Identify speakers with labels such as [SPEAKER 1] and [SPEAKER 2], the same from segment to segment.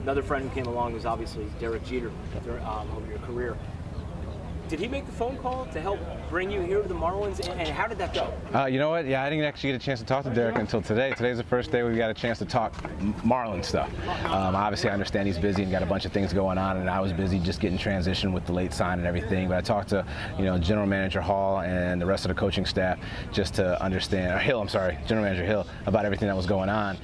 [SPEAKER 1] Another friend who came along was obviously Derek Jeter over your career. Did he make the phone call to help bring you here to the Marlins, and how did that go?
[SPEAKER 2] You know what? Yeah, I didn't actually get a chance to talk to Derek until today. Today's the first day we got a chance to talk Marlins stuff. Obviously, I understand he's busy and got a bunch of things going on, and I was busy just getting transition with the late sign and everything. But I talked to, General Manager Hall and the rest of the coaching staff just to understand, General Manager Hill, about everything that was going on.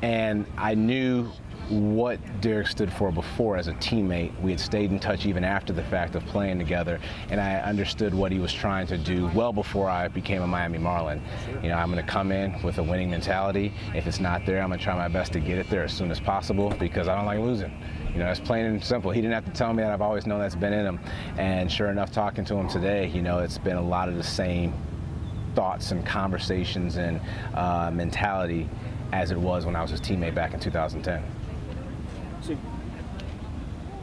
[SPEAKER 2] And I knew what Derek stood for before as a teammate. We had stayed in touch even after the fact of playing together, and I understood what he was trying to do well before I became a Miami Marlin. I'm going to come in with a winning mentality. If it's not there, I'm going to try my best to get it there as soon as possible, because I don't like losing. It's plain and simple. He didn't have to tell me that. I've always known that's been in him. And sure enough, talking to him today, it's been a lot of the same thoughts and conversations and mentality as it was when I was his teammate back in 2010.
[SPEAKER 1] So,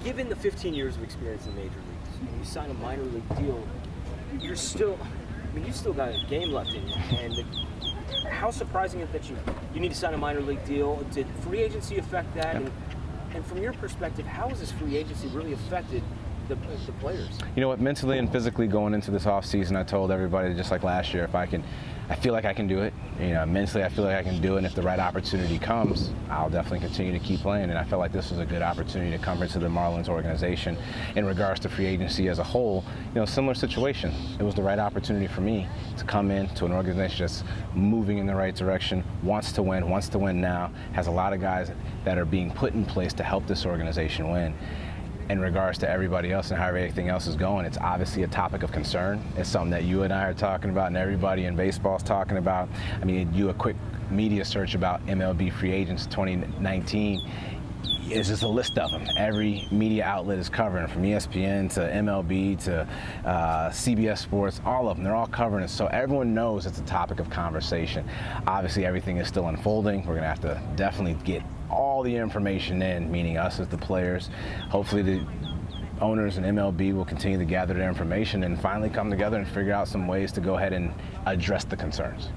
[SPEAKER 1] given the 15 years of experience in the major leagues, and you sign a minor league deal, you still got a game left in you. And how surprising is it that you need to sign a minor league deal? Did free agency affect that?
[SPEAKER 2] Yep.
[SPEAKER 1] And from your perspective, how has this free agency really affected the players?
[SPEAKER 2] You know what, mentally and physically going into this offseason, I told everybody, just like last year, I feel like I can do it. Mentally, I feel like I can do it, and if the right opportunity comes, I'll definitely continue to keep playing. And I felt like this was a good opportunity to come into the Marlins organization. In regards to free agency as a whole, similar situation. It was the right opportunity for me to come in to an organization that's moving in the right direction, wants to win now, has a lot of guys that are being put in place to help this organization win. In regards to everybody else and how everything else is going, it's obviously a topic of concern. It's something that you and I are talking about, and everybody in baseball is talking about. Do a quick media search about MLB free agents 2019. It's just a list of them. Every media outlet is covering, from ESPN to MLB to CBS Sports, all of them. They're all covering it, so everyone knows it's a topic of conversation. Obviously, everything is still unfolding. We're going to have to definitely get all the information in, meaning us as the players. Hopefully the owners and MLB will continue to gather their information and finally come together and figure out some ways to go ahead and address the concerns.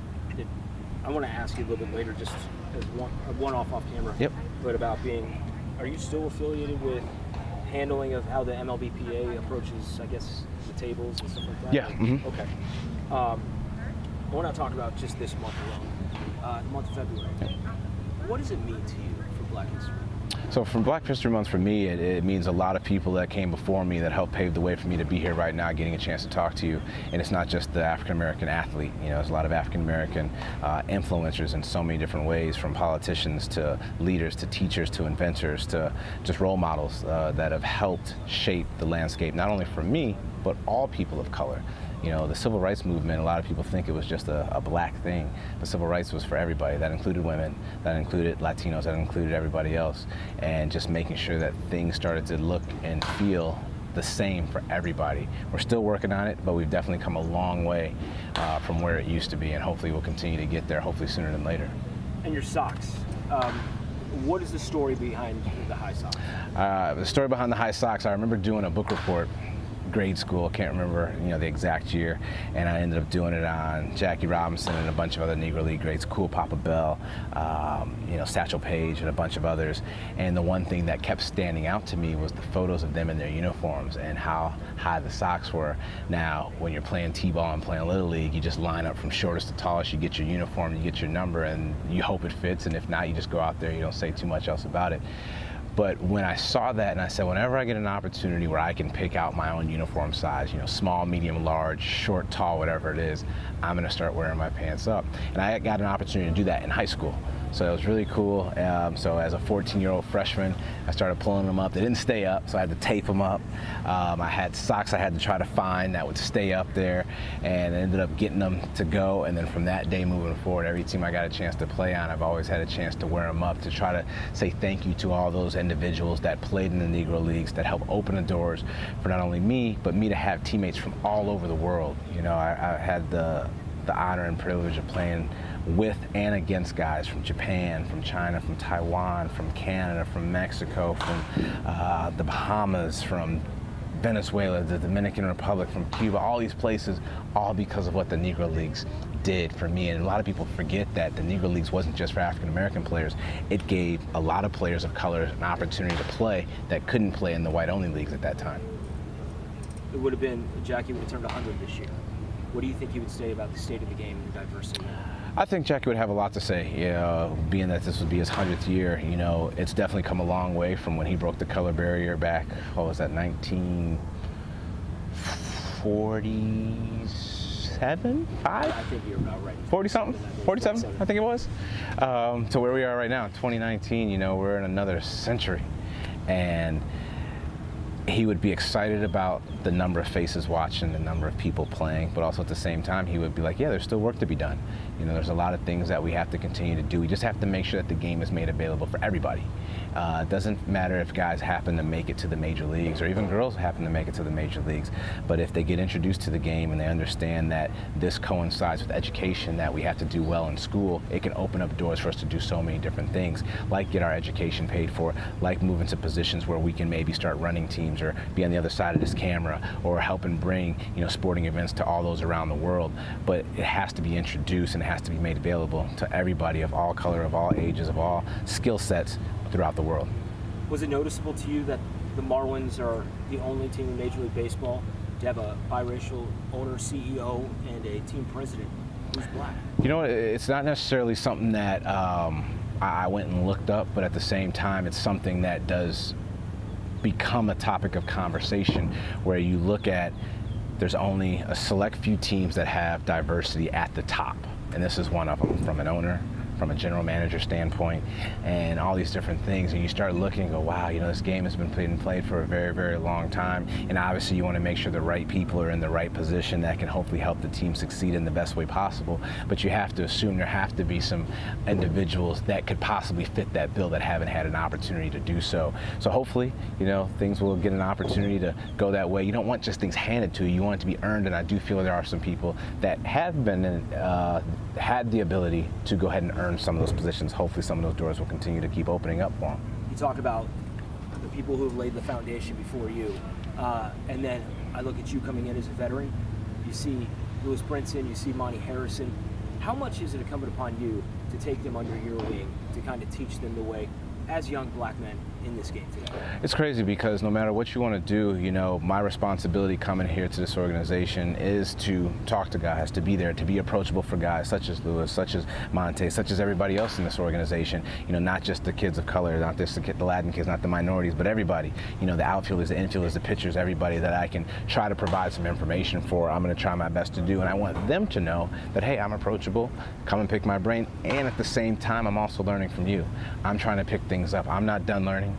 [SPEAKER 1] I want to ask you a little bit later, just as one off camera,
[SPEAKER 2] Yep.
[SPEAKER 1] But about are you still affiliated with handling of how the MLBPA approaches, I guess, the tables and stuff like that?
[SPEAKER 2] Yeah. Mm-hmm.
[SPEAKER 1] Okay. I want to talk about just this month alone, the month of February.
[SPEAKER 2] Yep.
[SPEAKER 1] What does it mean to you for Black History?
[SPEAKER 2] So from Black History Month, for me, it means a lot of people that came before me that helped pave the way for me to be here right now, getting a chance to talk to you. And it's not just the African-American athlete. There's a lot of African-American influencers in so many different ways, from politicians to leaders to teachers to inventors to just role models that have helped shape the landscape, not only for me, but all people of color. The civil rights movement, a lot of people think it was just a black thing, but civil rights was for everybody. That included women, that included Latinos, that included everybody else. And just making sure that things started to look and feel the same for everybody. We're still working on it, but we've definitely come a long way from where it used to be, and hopefully we'll continue to get there, hopefully sooner than later.
[SPEAKER 1] And your socks. What is the story behind the high socks?
[SPEAKER 2] The story behind the high socks, I remember doing a book report, grade school, can't remember the exact year, and I ended up doing it on Jackie Robinson and a bunch of other Negro League greats, Cool Papa Bell, Satchel Paige and a bunch of others. And the one thing that kept standing out to me was the photos of them in their uniforms and how high the socks were. Now, when you're playing T-ball and playing Little League, you just line up from shortest to tallest, you get your uniform, you get your number, and you hope it fits, and if not, you just go out there, you don't say too much else about it. But when I saw that, and I said, whenever I get an opportunity where I can pick out my own uniform size, small, medium, large, short, tall, whatever it is, I'm going to start wearing my pants up. And I got an opportunity to do that in high school. So it was really cool. So as a 14-year-old freshman, I started pulling them up. They didn't stay up, so I had to tape them up. I had socks I had to try to find that would stay up there, and I ended up getting them to go. And then from that day moving forward, every team I got a chance to play on, I've always had a chance to wear them up to try to say thank you to all those individuals that played in the Negro Leagues, that helped open the doors for not only me, but me to have teammates from all over the world. I had the honor and privilege of playing with and against guys from Japan, from China, from Taiwan, from Canada, from Mexico, from the Bahamas, from Venezuela, the Dominican Republic, from Cuba, all these places, all because of what the Negro Leagues did for me. And a lot of people forget that the Negro Leagues wasn't just for African American players. It gave a lot of players of color an opportunity to play that couldn't play in the white-only leagues at that time.
[SPEAKER 1] It would have been, Jackie would have turned 100 this year. What do you think he would say about the state of the game and the diversity?
[SPEAKER 2] I think Jackie would have a lot to say, being that this would be his 100th year. It's definitely come a long way from when he broke the color barrier back, what was that, 1947, 5?
[SPEAKER 1] I think you're about right.
[SPEAKER 2] 40-something? 47, I think it was. To where we are right now, 2019, we're in another century. And he would be excited about the number of faces watching, the number of people playing, but also at the same time, he would be like, yeah, there's still work to be done. There's a lot of things that we have to continue to do. We just have to make sure that the game is made available for everybody. It doesn't matter if guys happen to make it to the major leagues or even girls happen to make it to the major leagues, but if they get introduced to the game and they understand that this coincides with education, that we have to do well in school, it can open up doors for us to do so many different things, like get our education paid for, like move into positions where we can maybe start running teams or be on the other side of this camera or helping bring sporting events to all those around the world. But it has to be introduced and it has to be made available to everybody of all color, of all ages, of all skill sets throughout the world.
[SPEAKER 1] Was it noticeable to you that the Marlins are the only team in Major League Baseball to have a biracial owner, CEO, and a team president who's black?
[SPEAKER 2] It's not necessarily something that I went and looked up, but at the same time, it's something that does become a topic of conversation where you look at, there's only a select few teams that have diversity at the top, and this is one of them, from an owner, from a general manager standpoint, and all these different things. And you start looking and go, wow, this game has been played for a very, very long time. And obviously you want to make sure the right people are in the right position that can hopefully help the team succeed in the best way possible. But you have to assume there have to be some individuals that could possibly fit that bill that haven't had an opportunity to do so. So hopefully, things will get an opportunity to go that way. You don't want just things handed to you. You want it to be earned. And I do feel there are some people that have been had the ability to go ahead and earn some of those positions. Hopefully some of those doors will continue to keep opening up for them.
[SPEAKER 1] You talk about the people who have laid the foundation before you, and then I look at you coming in as a veteran. You see Lewis Brinson, you see Monty Harrison. How much is it incumbent upon you to take them under your wing to kind of teach them the way as young black men in this game today?
[SPEAKER 2] It's crazy because no matter what you want to do, my responsibility coming here to this organization is to talk to guys, to be there, to be approachable for guys such as Lewis, such as Monte, such as everybody else in this organization. Not just the kids of color, not just the Latin kids, not the minorities, but everybody. The outfielders, the infielders, the pitchers, everybody that I can try to provide some information for, I'm going to try my best to do. And I want them to know that, hey, I'm approachable, come and pick my brain. And at the same time, I'm also learning from you. I'm trying to pick things up. I'm not done learning.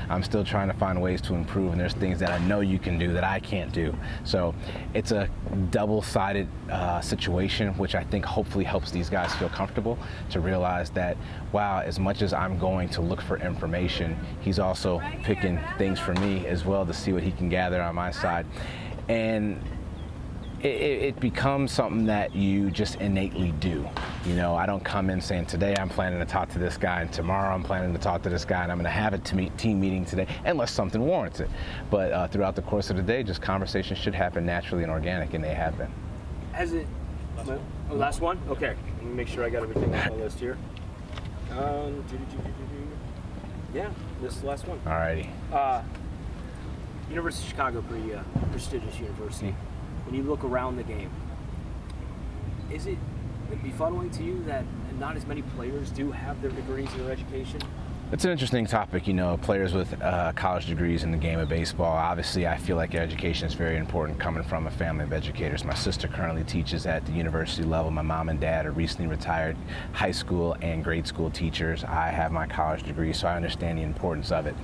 [SPEAKER 2] I'm still trying to find ways to improve, and there's things that I know you can do that I can't do. So it's a double-sided situation, which I think hopefully helps these guys feel comfortable to realize that, wow, as much as I'm going to look for information, he's also picking things for me as well to see what he can gather on my side. And it becomes something that you just innately do. I don't come in saying, today I'm planning to talk to this guy, and tomorrow I'm planning to talk to this guy, and I'm going to have a team meeting today, unless something warrants it. But throughout the course of the day, just conversations should happen naturally and organic, and they have been.
[SPEAKER 1] Last one? Okay. Let me make sure I got everything on my list here. Yeah, this is the last one.
[SPEAKER 2] Alrighty.
[SPEAKER 1] University of Chicago, pretty prestigious university. When you look around the game, is it befuddling to you that not as many players do have their degrees in their education?
[SPEAKER 2] It's an interesting topic, players with college degrees in the game of baseball. Obviously, I feel like education is very important coming from a family of educators. My sister currently teaches at the university level. My mom and dad are recently retired high school and grade school teachers. I have my college degree, so I understand the importance of it.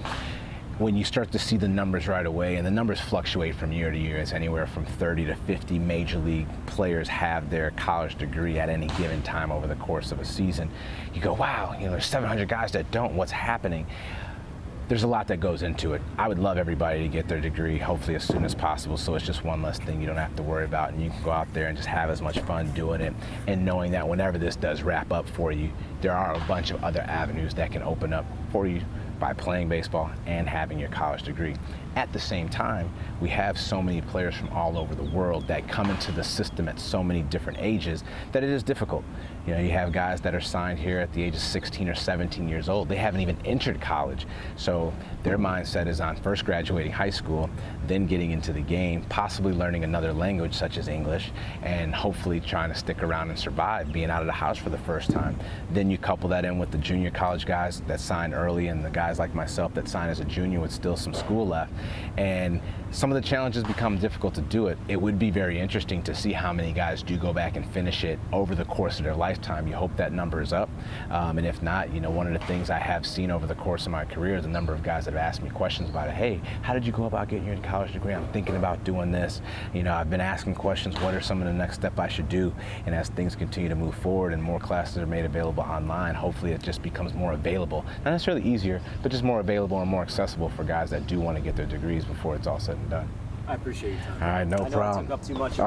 [SPEAKER 2] When you start to see the numbers right away, and the numbers fluctuate from year to year, it's anywhere from 30 to 50 major league players have their college degree at any given time over the course of a season. You go, wow, there's 700 guys that don't. What's happening? There's a lot that goes into it. I would love everybody to get their degree, hopefully as soon as possible, so it's just one less thing you don't have to worry about, and you can go out there and just have as much fun doing it, and knowing that whenever this does wrap up for you, there are a bunch of other avenues that can open up for you by playing baseball and having your college degree. At the same time, we have so many players from all over the world that come into the system at so many different ages that it is difficult. You know, you have guys that are signed here at the age of 16 or 17 years old. They haven't even entered college. So their mindset is on first graduating high school, then getting into the game, possibly learning another language such as English, and hopefully trying to stick around and survive, being out of the house for the first time. Then you couple that in with the junior college guys that sign early and the guys like myself that sign as a junior with still some school left. And some of the challenges become difficult to do it. It would be very interesting to see how many guys do go back and finish it over the course of their lifetime. You hope that number is up. And if not, you know, one of the things I have seen over the course of my career is a number of guys that have asked me questions about it. Hey, how did you go about getting your college degree? I'm thinking about doing this. You know, I've been asking questions. What are some of the next steps I should do? And as things continue to move forward and more classes are made available online, hopefully it just becomes more available. Not necessarily easier, but just more available and more accessible for guys that do want to get their degrees before it's all said and done.
[SPEAKER 1] I appreciate your time.
[SPEAKER 2] All right, no problem.
[SPEAKER 1] I know I took up too much.